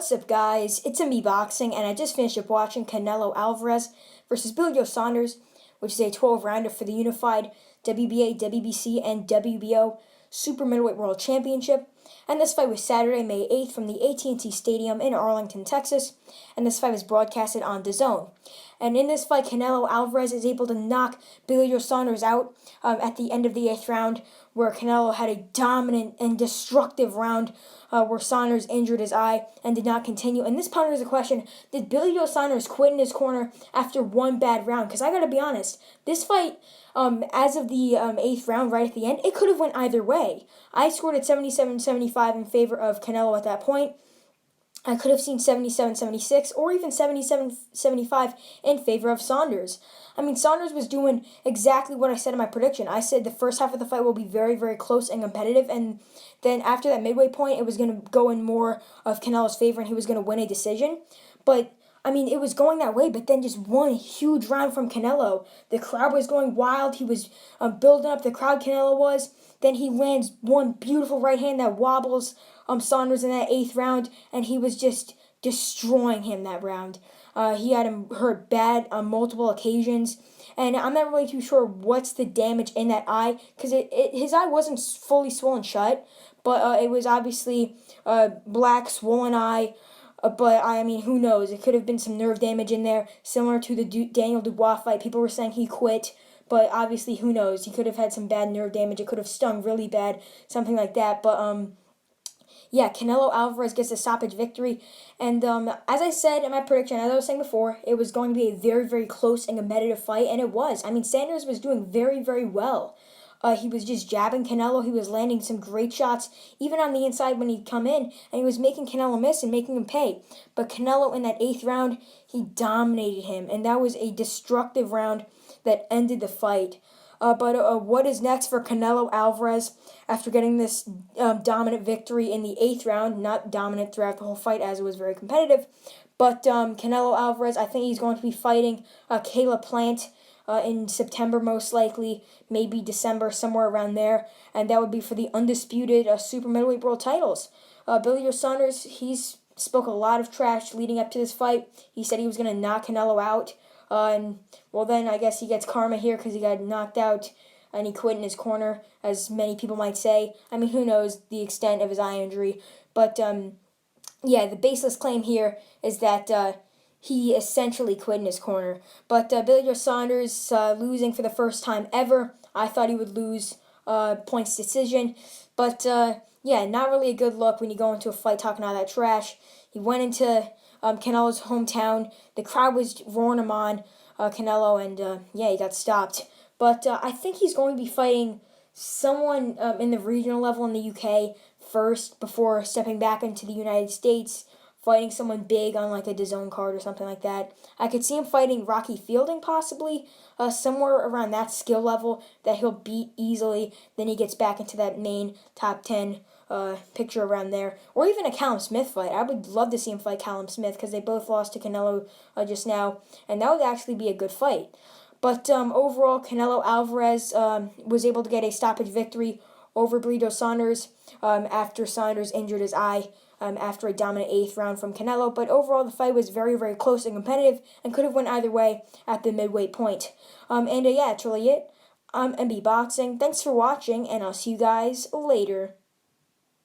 What's up, guys? It's me Boxing, and I just finished up watching Canelo Alvarez versus Billy Joe Saunders, which is a 12-rounder for the unified WBA, WBC, and WBO super-middleweight world championship. And this fight was Saturday, May 8th from the AT&T Stadium in Arlington, Texas, and this fight was broadcasted on DAZN. And in this fight, Canelo Alvarez is able to knock Billy Joe Saunders out at the end of the 8th round, where Canelo had a dominant and destructive round where Saunders injured his eye and did not continue. And this ponders the question, did Billy Joe Saunders quit in his corner after one bad round? Because I got to be honest, this fight, as of the 8th round, right at the end, it could have went either way. I scored at 77-75 in favor of Canelo at that point. I could have seen 77-76 or even 77-75 in favor of Saunders. I mean, Saunders was doing exactly what I said in my prediction. I said the first half of the fight will be very, very close and competitive, and then after that midway point, it was going to go in more of Canelo's favor, and he was going to win a decision. But I mean, it was going that way, but then just one huge round from Canelo. The crowd was going wild. He was building up the crowd, Canelo was. Then he lands one beautiful right hand that wobbles Saunders in that 8th round, and he was just destroying him that round. He had him hurt bad on multiple occasions, and I'm not really too sure what's the damage in that eye, because his eye wasn't fully swollen shut, but it was obviously a black, swollen eye. But, I mean, who knows? It could have been some nerve damage in there, similar to the Daniel Dubois fight. People were saying he quit, but obviously, who knows? He could have had some bad nerve damage. It could have stung really bad, something like that. But, yeah, Canelo Alvarez gets a stoppage victory. And as I said in my prediction, as I was saying before, it was going to be a very, very close and competitive fight, and it was. I mean, Sanders was doing very, very well. He was just jabbing Canelo. He was landing some great shots, even on the inside when he'd come in, and he was making Canelo miss and making him pay. But Canelo, in that 8th round, he dominated him, and that was a destructive round that ended the fight. But what is next for Canelo Alvarez after getting this dominant victory in the 8th round? Not dominant throughout the whole fight, as it was very competitive. But Canelo Alvarez, I think he's going to be fighting Caleb Plant in September, most likely, maybe December, somewhere around there, and that would be for the undisputed super middleweight world titles. Billy Joe Saunders, he's spoke a lot of trash leading up to this fight. He said he was going to knock Canelo out, and well, then I guess he gets karma here because he got knocked out and he quit in his corner, as many people might say. I mean, who knows the extent of his eye injury, but yeah, the baseless claim here is that he essentially quit in his corner. But Billy Joe Saunders losing for the first time ever. I thought he would lose points decision. But, yeah, not really a good look when you go into a fight talking all that trash. He went into Canelo's hometown. The crowd was roaring him on, Canelo, and, yeah, he got stopped. But I think he's going to be fighting someone in the regional level in the UK first before stepping back into the United States, fighting someone big on like a DAZN card or something like that. I could see him fighting Rocky Fielding possibly, somewhere around that skill level that he'll beat easily. Then he gets back into that main top 10 picture around there. Or even a Callum Smith fight. I would love to see him fight Callum Smith because they both lost to Canelo just now, and that would actually be a good fight. But overall, Canelo Alvarez was able to get a stoppage victory over Billy Joe Saunders after Saunders injured his eye after a dominant 8th round from Canelo. But overall, the fight was very, very close and competitive and could have went either way at the midweight point. Yeah, that's really it. I'm MB Boxing. Thanks for watching, and I'll see you guys later.